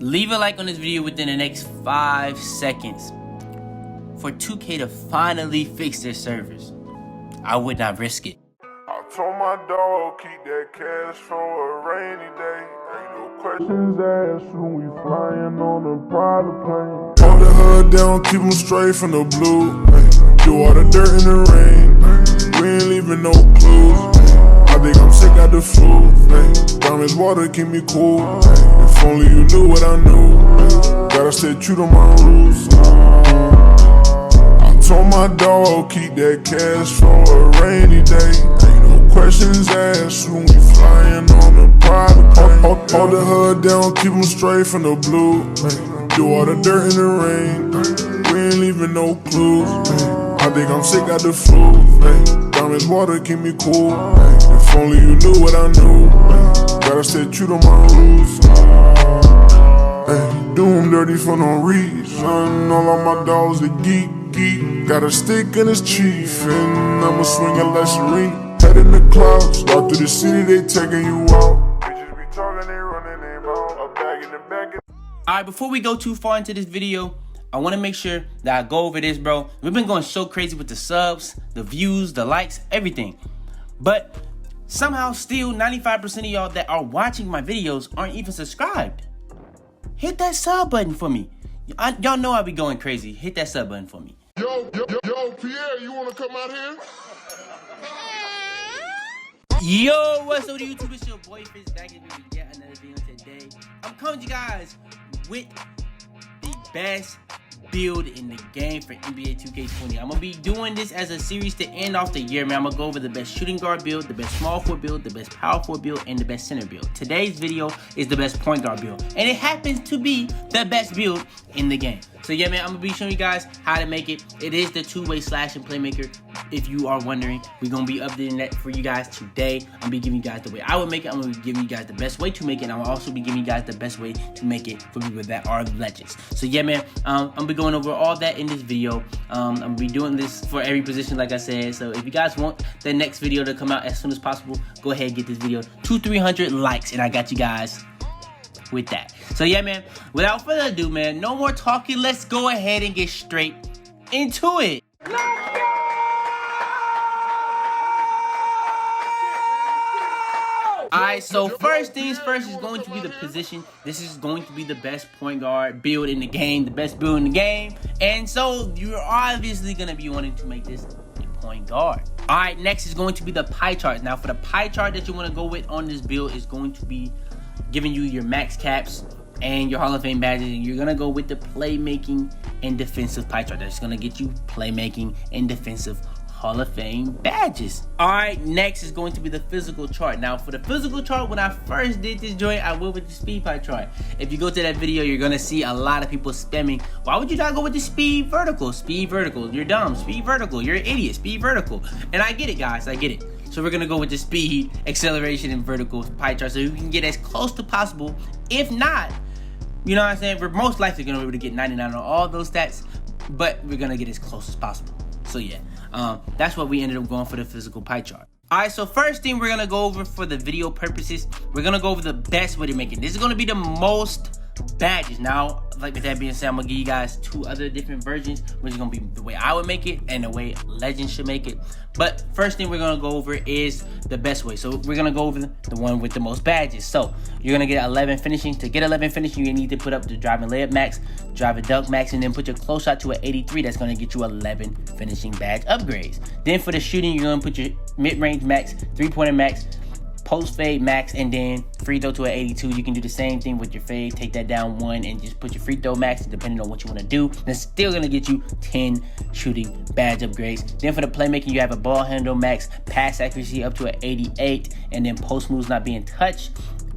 Leave a like on this video within the next 5 seconds for 2K to finally fix their servers. I would not risk it. I told my dog keep that cash for a rainy day. Ain't no questions asked when we flying on a private plane. Hold the hood down, keep them straight from the blue. Do all the dirt in the rain. We ain't leaving no clues. I think I'm sick of the flu. Diamonds water keep me cool. If only you knew what I knew. Gotta stay true to my roots. I told my dog keep that cash for a rainy day. Ain't no questions asked when we flying on a private plane. Hold the hood down, keep them straight from the blue. Do all the dirt in the rain. We ain't leaving no clues. I think I'm sick of the flu. Diamonds water keep me cool. If only you knew what I knew. Gotta stay true to my roots. Do them dirty for no reason. All of my dogs are geek. Got a stick in his chief, and I'ma swing a Lesserine. Head in the clouds, walk through the city, they taking you out. Bitches be talking, they running, they mouth. A bag in the back. Alright, before we go too far into this video, I want to make sure that I go over this, bro. We've been going so crazy with the subs, the views, the likes, everything. But somehow still 95% of y'all that are watching my videos aren't even subscribed. Hit that sub button for me. Y'all know I be going crazy. Hit that sub button for me. Yo, Pierre, you wanna come out here? Yo, what's up, YouTube? It's your boy Fitz back in yet another video today. I'm coming to you guys with the best build in the game for NBA 2K20. I'm gonna be doing this as a series to end off the year, man. I'm gonna go over the best shooting guard build, the best small forward build, the best power forward build, and the best center build. Today's video is the best point guard build, and it happens to be the best build in the game. So yeah, man, I'm gonna be showing you guys how to make it. It is the two-way slashing playmaker. If you are wondering, we're gonna be updating that for you guys today. I'm gonna be giving you guys the way I would make it. I'm gonna be giving you guys the best way to make it. And I'm also be giving you guys the best way to make it for people that are legends. So yeah, man, I'm gonna be going over all that in this video. I'm gonna be doing this for every position, like I said. So if you guys want the next video to come out as soon as possible, go ahead and get this video to 300 likes, and I got you guys with that. So yeah, man, without further ado, man, no more talking. Let's go ahead and get straight into it. Alright, so first things first is going to be the position. This is going to be the best point guard build in the game, the best build in the game. And so you're obviously going to be wanting to make this a point guard. Alright, next is going to be the pie chart. Now for the pie chart that you want to go with on this build is going to be giving you your max caps and your Hall of Fame badges. And you're going to go with the playmaking and defensive pie chart. That's going to get you playmaking and defensive Hall of Fame badges. Alright, next is going to be the physical chart. Now for the physical chart, when I first did this joint, I went with the speed pie chart. If you go to that video, you're gonna see a lot of people spamming, why would you not go with the speed vertical? Speed vertical, you're dumb. Speed vertical, you're an idiot. Speed vertical. And I get it, guys, I get it. So we're gonna go with the speed, acceleration, and vertical pie chart so you can get as close to possible. If not, you know what I'm saying, we're most likely gonna be able to get 99 on all those stats, but we're gonna get as close as possible. So yeah, that's what we ended up going for the physical pie chart. Alright, so first thing we're gonna go over for the video purposes, we're gonna go over the best way to make it. This is gonna be the most badges. Now, like with that being said, I'm gonna give you guys two other different versions, which is gonna be the way I would make it and the way legends should make it. But first thing we're gonna go over is the best way. So we're gonna go over the one with the most badges. So you're gonna get 11 finishing. To get 11 finishing, you need to put up the drive and layup max, drive and dunk max, and then put your close shot to an 83. That's gonna get you 11 finishing badge upgrades. Then for the shooting, you're gonna put your mid-range max, three-pointer max, post fade max, and then free throw to an 82. You can do the same thing with your fade, take that down one and just put your free throw max depending on what you want to do. That's still gonna get you 10 shooting badge upgrades. Then for the playmaking, you have a ball handle max, pass accuracy up to an 88, and then post moves not being touched,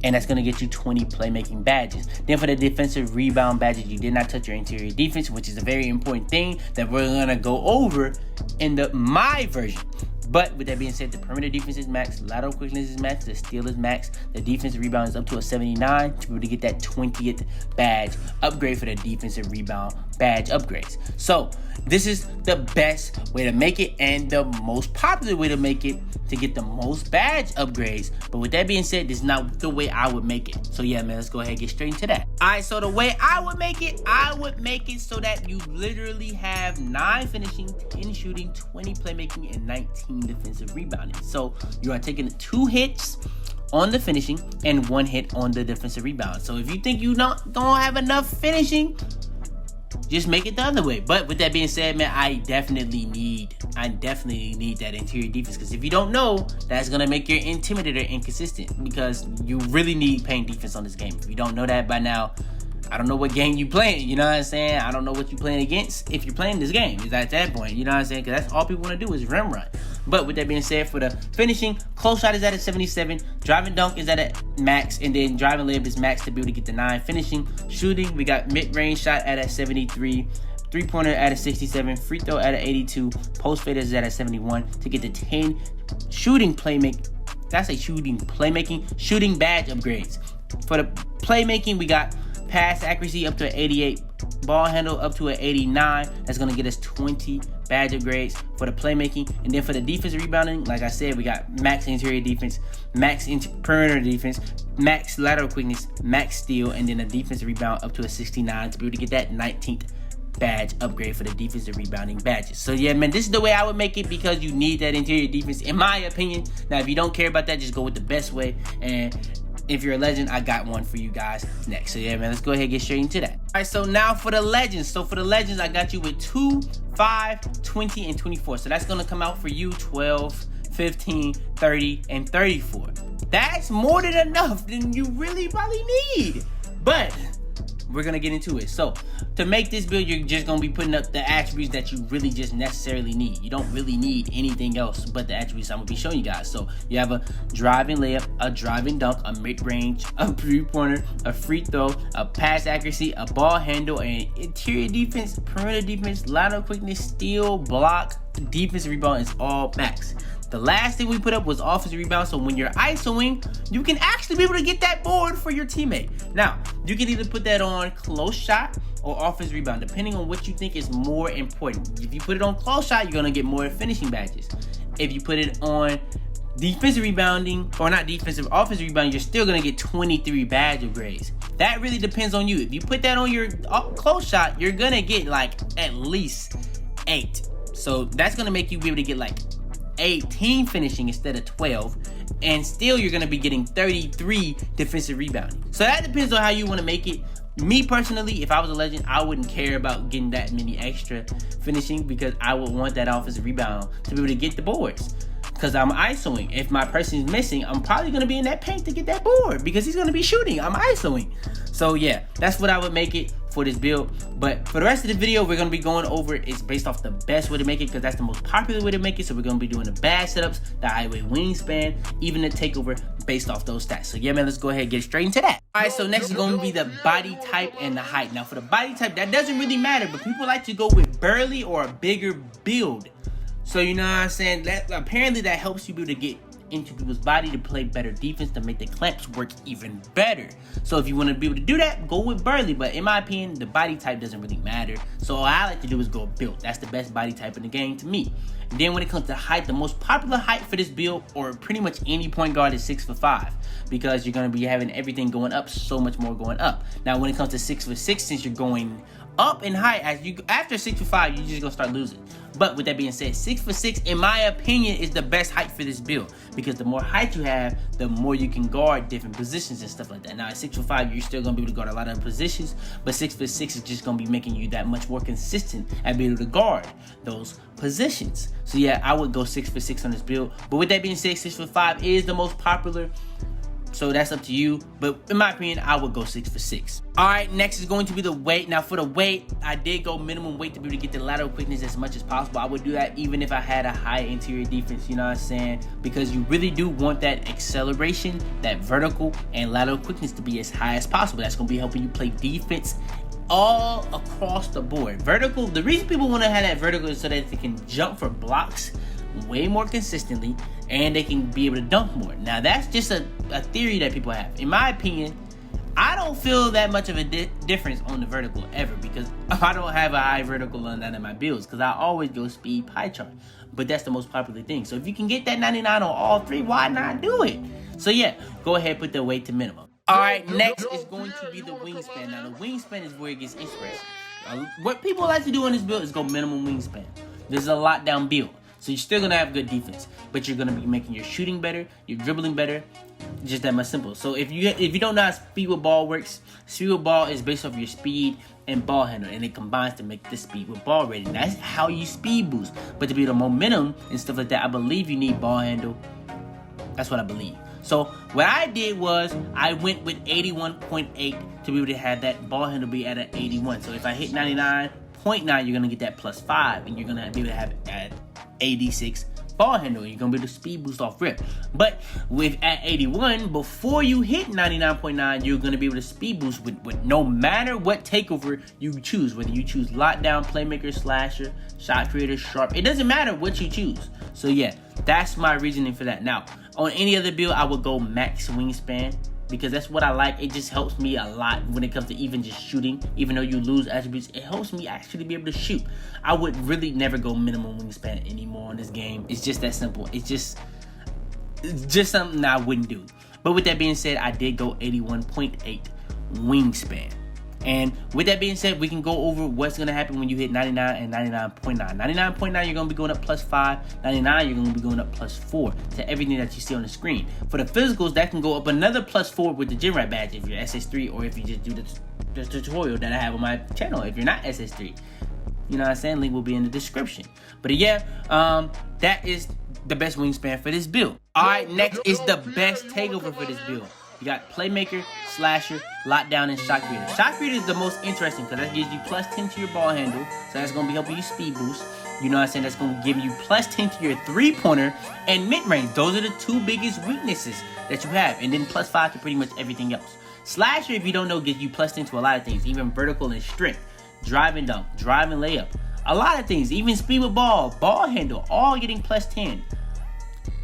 and that's gonna get you 20 playmaking badges. Then for the defensive rebound badges, you did not touch your interior defense, which is a very important thing that we're gonna go over in my version. But with that being said, the perimeter defense is max, lateral quickness is max, the steal is max, the defensive rebound is up to a 79 to be able to get that 20th badge upgrade for the defensive rebound badge upgrades. So this is the best way to make it and the most popular way to make it to get the most badge upgrades. But with that being said, this is not the way I would make it. So yeah, man, let's go ahead and get straight into that. Alright, so the way I would make it so that you literally have 9 finishing, 10 shooting, 20 playmaking, and 19 defensive rebounding. So you are taking 2 hits on the finishing and 1 hit on the defensive rebound. So if you think you don't have enough finishing, just make it the other way. But with that being said, man, I definitely need that interior defense, because if you don't know, that's gonna make your intimidator inconsistent, because you really need paint defense on this game. If you don't know that by now, I don't know what game you playing, you know what I'm saying? I don't know what you playing against if you're playing this game. Is at that point, you know what I'm saying? Because that's all people want to do is rim run. But with that being said, for the finishing, close shot is at a 77, driving dunk is at a max, and then driving layup is max to be able to get the 9. Finishing, shooting, we got mid-range shot at a 73, three-pointer at a 67, free throw at a 82, post fade is at a 71 to get the 10 shooting playmaking. That's a shooting playmaking, shooting badge upgrades. For the playmaking, we got pass accuracy up to an 88, ball handle up to an 89. That's gonna get us 20 badge upgrades for the playmaking. And then for the defensive rebounding, like I said, we got max interior defense, max perimeter defense, max lateral quickness, max steal, and then a defensive rebound up to a 69 to be able to get that 19th badge upgrade for the defensive rebounding badges. So yeah, man, this is the way I would make it, because you need that interior defense, in my opinion. Now, if you don't care about that, just go with the best way. And if you're a legend, I got one for you guys next. So yeah, man, let's go ahead and get straight into that. All right, so now for the legends. So for the legends, I got you with 2, 5, 20, and 24. So that's gonna come out for you 12, 15, 30, and 34. That's more than enough than you really probably need. But we're gonna get into it. So to make this build, you're just gonna be putting up the attributes that you really just necessarily need. You don't really need anything else but the attributes I'm gonna be showing you guys. So you have a driving layup, a driving dunk, a mid-range, a three-pointer, a free throw, a pass accuracy, a ball handle, and interior defense, perimeter defense, lateral quickness, steal, block, defensive rebound is all max. The last thing we put up was offensive rebound, so when you're isoing, you can actually be able to get that board for your teammate. Now, you can either put that on close shot or offensive rebound, depending on what you think is more important. If you put it on close shot, you're gonna get more finishing badges. If you put it on defensive rebounding, or not defensive, offensive rebounding, you're still gonna get 23 badge upgrades. That really depends on you. If you put that on your close shot, you're gonna get like at least 8. So that's gonna make you be able to get like 18 finishing instead of 12, and still you're gonna be getting 33 defensive rebounding. So that depends on how you want to make it. Me personally, if I was a legend, I wouldn't care about getting that many extra finishing, because I would want that offensive rebound to be able to get the boards, because I'm isoing. If my person is missing, I'm probably gonna be in that paint to get that board, because he's gonna be shooting. I'm isoing. So yeah, that's what I would make it for this build. But for the rest of the video, we're gonna be going over it's based off the best way to make it, because that's the most popular way to make it. So we're gonna be doing the bad setups, the highway wingspan, even the takeover based off those stats. So yeah, man, let's go ahead and get straight into that. All right, so next is gonna be the body type and the height. Now for the body type, that doesn't really matter, but people like to go with burly or a bigger build. So you know what I'm saying? That apparently that helps you be able to get into people's body to play better defense, to make the clamps work even better. So if you want to be able to do that, go with burly. But in my opinion, the body type doesn't really matter. So all I like to do is go build. That's the best body type in the game to me. And then when it comes to height, the most popular height for this build, or pretty much any point guard, is 6'5", because you're going to be having everything going up, so much more going up. Now when it comes to 6'6", since you're going up in height, after 6'5", you're just gonna start losing. But with that being said, 6'6", in my opinion, is the best height for this build, because the more height you have, the more you can guard different positions and stuff like that. Now at 6'5", you're still gonna be able to guard a lot of positions, but 6'6" is just gonna be making you that much more consistent at being able to guard those positions. So yeah, I would go 6'6" on this build. But with that being said, 6'5" is the most popular. So that's up to you, but in my opinion, I would go 6'6". All right, next is going to be the weight. Now for the weight, I did go minimum weight to be able to get the lateral quickness as much as possible. I would do that even if I had a high interior defense, you know what I'm saying? Because you really do want that acceleration, that vertical, and lateral quickness to be as high as possible. That's gonna be helping you play defense all across the board. Vertical, the reason people want to have that vertical is so that they can jump for blocks way more consistently, and they can be able to dunk more. Now that's just a theory that people have. In my opinion, I don't feel that much of a difference on the vertical ever, because I don't have a high vertical on none of my builds, because I always go speed pie chart. But that's the most popular thing. So if you can get that 99 on all three, why not do it? So yeah, go ahead, put the weight to minimum. Alright, next is going to be the wingspan. Now, the wingspan is where it gets interesting. What people like to do on this build is go minimum wingspan. This is a lockdown build. So you're still going to have good defense. But you're going to be making your shooting better, your dribbling better. Just that much simple. So if you don't know how speed with ball works, speed with ball is based off your speed and ball handle. And it combines to make the speed with ball rating. That's how you speed boost. But to be the momentum and stuff like that, I believe you need ball handle. That's what I believe. So what I did was I went with 81.8 to be able to have that ball handle be at an 81. So if I hit 99.9, you're gonna get that +5, and you're gonna be able to have it at 86 ball handle. You're gonna be able to speed boost off rip. But with at 81, before you hit 99.9, you're gonna be able to speed boost with no matter what takeover you choose. Whether you choose lockdown, playmaker, slasher, shot creator, sharp, it doesn't matter what you choose. So yeah, that's my reasoning for that. Now, on any other build, I would go max wingspan because that's what I like. It just helps me a lot when it comes to even just shooting. Even though you lose attributes, it helps me actually be able to shoot. I would really never go minimum wingspan anymore in this game. It's just that simple. It's just something I wouldn't do. But with that being said, I did go 81.8 wingspan. And with that being said, we can go over what's going to happen when you hit 99 and 99.9. 99.9, you're going to be going up +5. 99, you're going to be going up +4 to everything that you see on the screen. For the physicals, that can go up another +4 with the gym rat badge if you're SS3, or if you just do the tutorial that I have on my channel if you're not SS3. You know what I'm saying? Link will be in the description. But yeah, that is the best wingspan for this build. Alright, next is the best takeover for this build. You got Playmaker, Slasher, Lockdown, and Shot Creator. Shot Creator is the most interesting because that gives you +10 to your ball handle. So that's going to be helping you speed boost. You know what I'm saying? That's going to give you +10 to your three-pointer and mid-range. Those are the two biggest weaknesses that you have. And then +5 to pretty much everything else. Slasher, if you don't know, gives you +10 to a lot of things. Even vertical and strength. Drive and dunk. Drive and layup. A lot of things. Even speed with ball. Ball handle. All getting +10.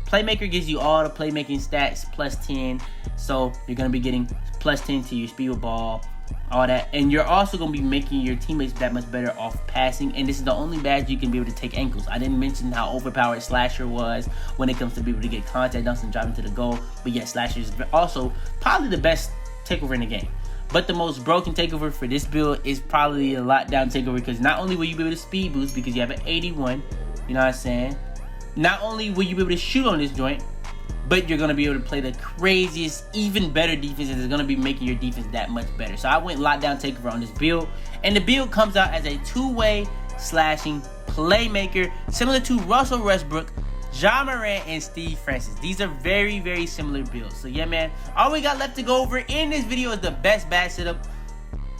Playmaker gives you all the playmaking stats +10, so you're going to be getting +10 to your speed with ball, all that. And you're also going to be making your teammates that much better off passing, and this is the only badge you can be able to take ankles. I didn't mention how overpowered Slasher was when it comes to be able to get contact dunks and driving to the goal, but yeah, Slasher is also probably the best takeover in the game. But the most broken takeover for this build is probably a lockdown takeover, because not only will you be able to speed boost because you have an 81, you know what I'm saying? Not only will you be able to shoot on this joint, but you're going to be able to play the craziest, even better defense, and it's going to be making your defense that much better. So I went lockdown takeover on this build, and the build comes out as a two-way slashing playmaker, similar to Russell Westbrook, Ja Morant, and Steve Francis. These are very, very similar builds. So yeah, man, all we got left to go over in this video is the best badge setup.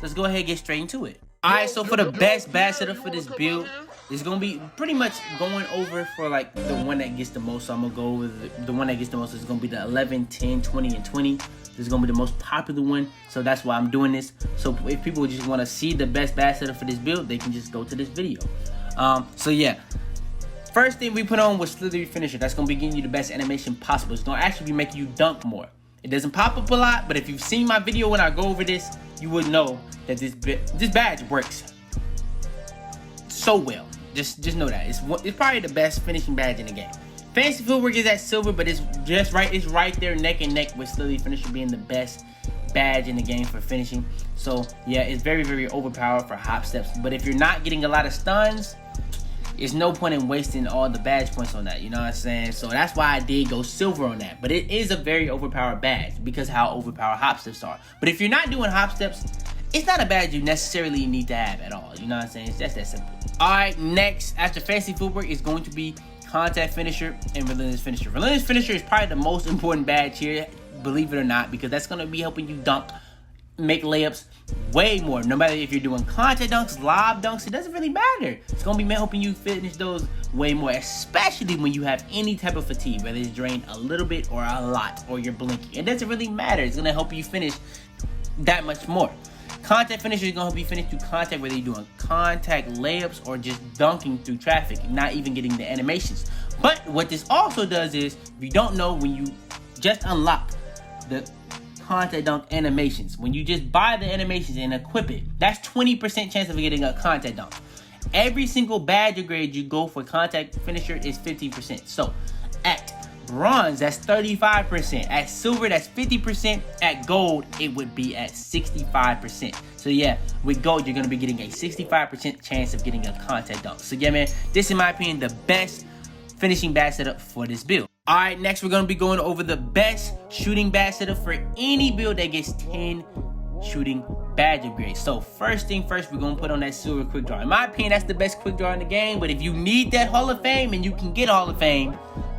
Let's go ahead and get straight into it. Alright, so for the best badge setup for this build, it's going to be pretty much going over for like the one that gets the most. So I'm going to go with the one that gets the most. Is going to be the 11, 10, 20, and 20. This is going to be the most popular one. So that's why I'm doing this. So if people just want to see the best badge setup for this build, they can just go to this video. So yeah. First thing we put on was Slithery Finisher. That's going to be giving you the best animation possible. It's going to actually be making you dunk more. It doesn't pop up a lot, but if you've seen my video when I go over this, you would know that this badge works so well. Just know that. It's probably the best finishing badge in the game. Fancy Footwork is at silver, but it's just right. It's right there neck and neck with Slithery Finisher being the best badge in the game for finishing. So yeah, it's very, very overpowered for hop steps. But if you're not getting a lot of stuns, there's no point in wasting all the badge points on that. You know what I'm saying? So that's why I did go silver on that. But it is a very overpowered badge because of how overpowered hop steps are. But if you're not doing hop steps, it's not a badge you necessarily need to have at all. You know what I'm saying? It's just that simple. Alright, next, after Fancy Footwork, is going to be Contact Finisher and Relentless Finisher. Relentless Finisher is probably the most important badge here, believe it or not, because that's going to be helping you dunk, make layups way more. No matter if you're doing contact dunks, lob dunks, it doesn't really matter. It's going to be helping you finish those way more, especially when you have any type of fatigue, whether it's drained a little bit or a lot, or you're blinking. It doesn't really matter. It's going to help you finish that much more. Contact Finisher is going to help you finish through contact, whether you're doing contact layups or just dunking through traffic, not even getting the animations. But what this also does is, if you don't know, when you just unlock the contact dunk animations, when you just buy the animations and equip it, that's 20% chance of getting a contact dunk. Every single badge or grade you go for Contact Finisher is 15%. So at bronze, that's 35%. At silver, that's 50%. At gold, it would be at 65%. So yeah, with gold, you're gonna be getting a 65% chance of getting a contact dunk. So yeah, man, this in my opinion, the best finishing badge setup for this build. All right, next we're gonna be going over the best shooting badge setup for any build that gets 10 shooting badge upgrades. So first thing first, we're gonna put on that silver quick draw. In my opinion, that's the best quick draw in the game. But if you need that Hall of Fame and you can get Hall of Fame,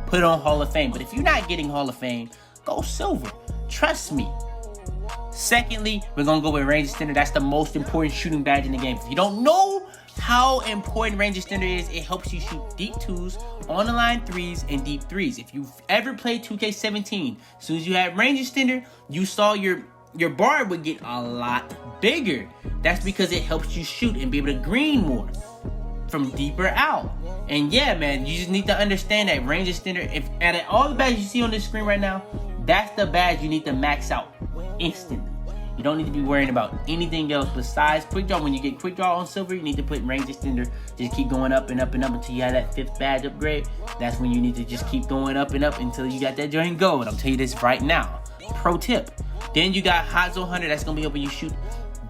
put on Hall of Fame. But if you're not getting Hall of Fame, go silver. Trust me. Secondly, we're gonna go with range extender. That's the most important shooting badge in the game. If you don't know how important range extender is, it helps you shoot deep 2s, on the line 3s, and deep 3s. If you've ever played 2K17, as soon as you had range extender, you saw your bar would get a lot bigger. That's because it helps you shoot and be able to green more from deeper out. And yeah, man, you just need to understand that range extender, if out of all the badges you see on this screen right now, that's the badge you need to max out instantly. You don't need to be worrying about anything else besides quick draw. When you get quick draw on silver, you need to put range extender. Just keep going up and up and up until you have that 5th badge upgrade. That's when you need to just keep going up and up until you got that joint gold. I'm telling you this right now. Pro tip. Then you got hot zone 100. That's gonna be helping you shoot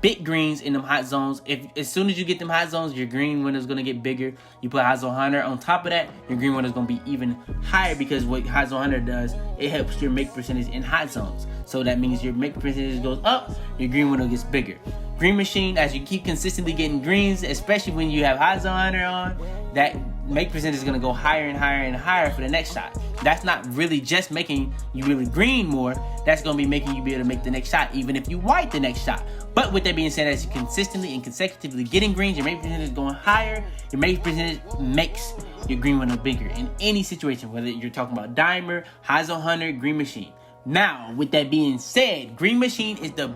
big greens in them hot zones. As soon as you get them hot zones, your green window is gonna get bigger. You put hot zone 100 on top of that, your green window is gonna be even higher, because what hot zone 100 does, it helps your make percentage in hot zones. So that means your make percentage goes up, your green window gets bigger. Green machine, as you keep consistently getting greens, especially when you have hot zone 100 on, that make percentage is gonna go higher and higher and higher for the next shot. That's not really just making you really green more, that's gonna be making you be able to make the next shot, even if you white the next shot. But with that being said, as you consistently and consecutively getting greens, your make percentage is going higher, your make percentage makes your green window bigger in any situation, whether you're talking about dimer, high zone 100, green machine. Now, with that being said, green machine is the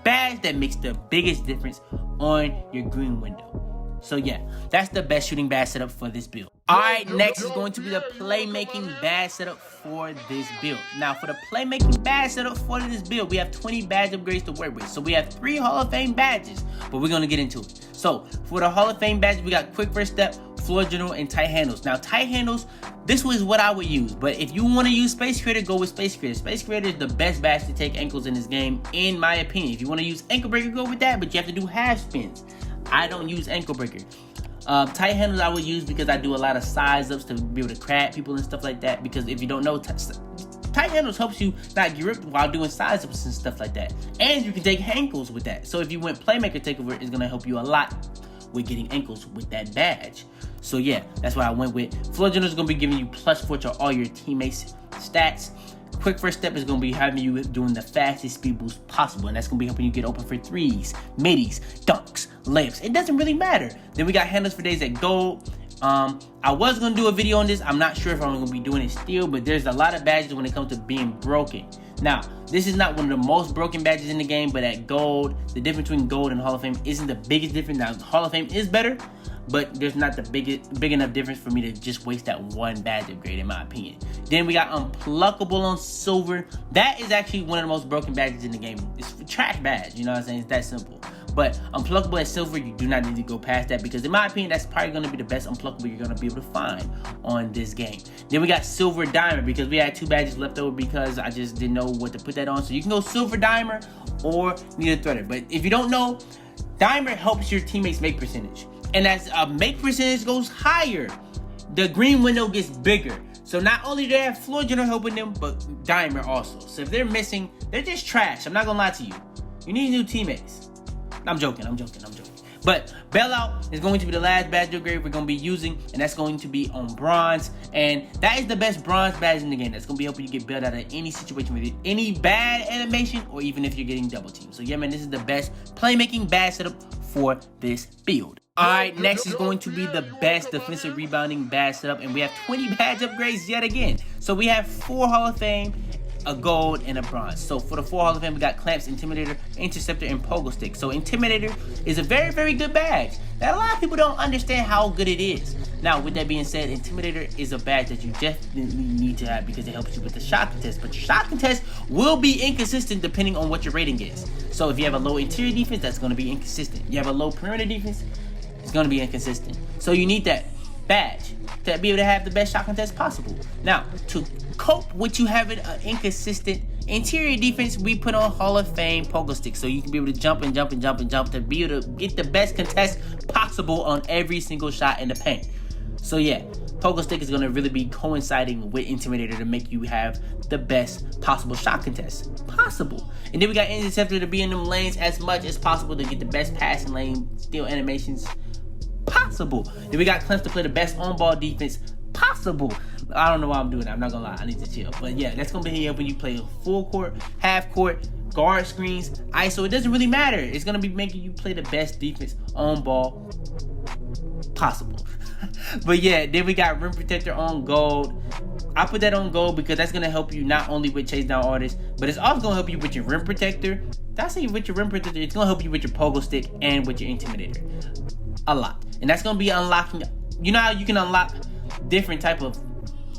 badge that makes the biggest difference on your green window. So yeah, that's the best shooting badge setup for this build. Alright, next is going to be the playmaking badge setup for this build. Now for the playmaking badge setup for this build, we have 20 badge upgrades to work with. So we have 3 Hall of Fame badges, but we're gonna get into it. So for the Hall of Fame badges, we got quick first step, floor general, and tight handles. Now tight handles, this was what I would use, but if you want to use Space Creator, go with Space Creator. Space Creator is the best badge to take ankles in this game, in my opinion. If you want to use ankle breaker, go with that, but you have to do half spins. I don't use ankle breaker. Tight handles I would use because I do a lot of size ups to be able to crab people and stuff like that. Because if you don't know, tight handles helps you not get ripped while doing size ups and stuff like that. And you can take ankles with that. So if you went Playmaker Takeover, it's gonna help you a lot with getting ankles with that badge. So yeah, that's what I went with. Floor general is gonna be giving you +4 to all your teammates' stats. Quick first step is going to be having you doing the fastest speed boost possible, and that's going to be helping you get open for 3s, middies, dunks, layups. It doesn't really matter. Then we got handles for days at gold. I was going to do a video on this. I'm not sure if I'm going to be doing it still, but there's a lot of badges when it comes to being broken. Now, this is not one of the most broken badges in the game, but at gold, the difference between gold and Hall of Fame isn't the biggest difference. Now, Hall of Fame is better, but there's not the big enough difference for me to just waste that one badge upgrade, in my opinion. Then we got Unpluckable on silver. That is actually one of the most broken badges in the game. It's a trash badge, you know what I'm saying? It's that simple. But Unpluckable at silver, you do not need to go past that, because in my opinion, that's probably going to be the best Unpluckable you're going to be able to find on this game. Then we got Silver Dimer, because we had 2 badges left over because I just didn't know what to put that on. So you can go Silver Dimer or Needle Threader. But if you don't know, Dimer helps your teammates make percentage. And as a make percentage goes higher, the green window gets bigger. So not only do they have floor general helping them, but Dimer also. So if they're missing, they're just trash. I'm not gonna lie to you. You need new teammates. I'm joking. But Bailout is going to be the last badge upgrade we're going to be using, and that's going to be on bronze. And that is the best bronze badge in the game. That's going to be helping you get bailed out of any situation with any bad animation, or even if you're getting double teamed. So yeah, man, this is the best playmaking badge setup for this build. Alright, next is going to be the best defensive rebounding badge setup, and we have 20 badge upgrades yet again. So we have 4 Hall of Fame, a gold, and a bronze. So for the 4 Hall of Fame, we got Clamps, Intimidator, Interceptor, and Pogo Stick. So Intimidator is a very, very good badge that a lot of people don't understand how good it is. Now, with that being said, Intimidator is a badge that you definitely need to have because it helps you with the shot contest. But your shot contest will be inconsistent depending on what your rating is. So if you have a low interior defense, that's going to be inconsistent. You have a low perimeter defense, it's going to be inconsistent. So you need that. badge to be able to have the best shot contest possible. Now, to cope with you having an inconsistent interior defense, we put on Hall of Fame pogo sticks so you can be able to jump and jump and jump and jump to be able to get the best contest possible on every single shot in the paint. So yeah, pogo stick is going to really be coinciding with Intimidator to make you have the best possible shot contest possible. And then we got Interceptor to be in them lanes as much as possible to get the best passing lane steal animations possible. Then we got Clemps to play the best on-ball defense possible. I don't know why I'm doing that. I'm not gonna lie. I need to chill. But yeah, that's gonna be here when you play full court, half court, guard screens, ISO. It doesn't really matter. It's gonna be making you play the best defense on ball possible. But yeah, then we got Rim Protector on gold. I put that on gold because that's gonna help you not only with chase down artists, but it's also gonna help you with your Rim Protector. That's even with your Rim Protector. It's gonna help you with your pogo stick and with your Intimidator a lot. And that's gonna be unlocking. You know how you can unlock different type of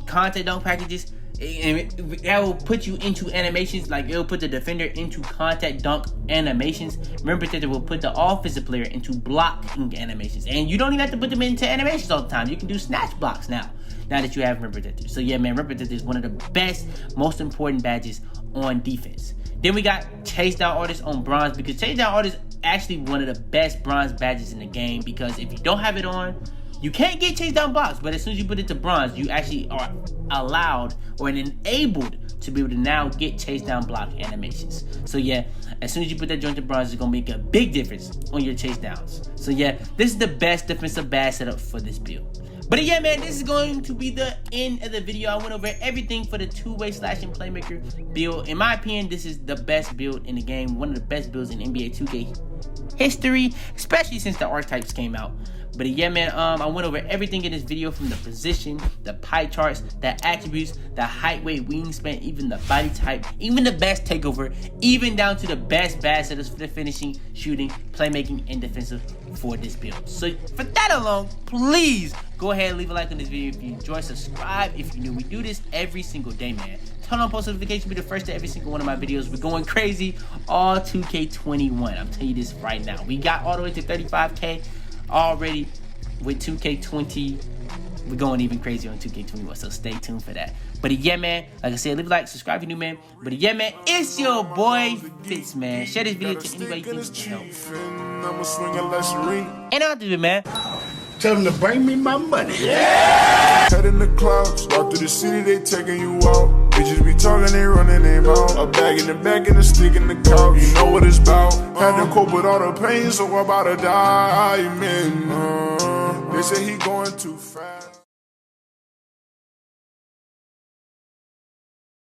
content dunk packages, and that will put you into animations. Like it'll put the defender into contact dunk animations. Rim Protector will put the offensive player into blocking animations, and you don't even have to put them into animations all the time. You can do snatch blocks now that you have Rim Protector. So yeah, man, Rim Protector is one of the best, most important badges on defense. Then we got chase down artists on bronze, because chase down artists actually one of the best bronze badges in the game, because if you don't have it on, you can't get chase down blocks, but as soon as you put it to bronze, you actually are allowed or enabled to be able to now get chase down block animations. So yeah, as soon as you put that joint to bronze, it's gonna make a big difference on your chase downs. So yeah, this is the best defensive badge setup for this build. But yeah, man, this is going to be the end of the video. I went over everything for the two-way slashing playmaker build. In my opinion, this is the best build in the game, one of the best builds in NBA 2K history, especially since the archetypes came out. But yeah, man, I went over everything in this video, from the position, the pie charts, the attributes, the height, weight, wingspan, even the body type, even the best takeover, even down to the best badge setters for the finishing, shooting, playmaking, and defensive for this build. So for that alone, please go ahead and leave a like on this video if you enjoy. Subscribe if you're new. We do this every single day, man. Turn on post notifications to be the first to every single one of my videos. We're going crazy all 2K21. I'm telling you this right now. We got all the way to 35K already with 2K20. We're going even crazy on 2K21, so stay tuned for that. But yeah, man, like I said, leave a like, subscribe if you're new, man. But yeah, man, it's your boy Fitz, man. Share this video to anybody you think can help. And I'll do it, man. Tell them to bring me my money. Yeah! Head in the clouds, walk through the city, they taking you out. Bitches be talking, they running their mouth. A bag in the back and a stick in the couch. You know what it's about. Had to cope with all the pain, so I'm about to die, man. They say he going too fast.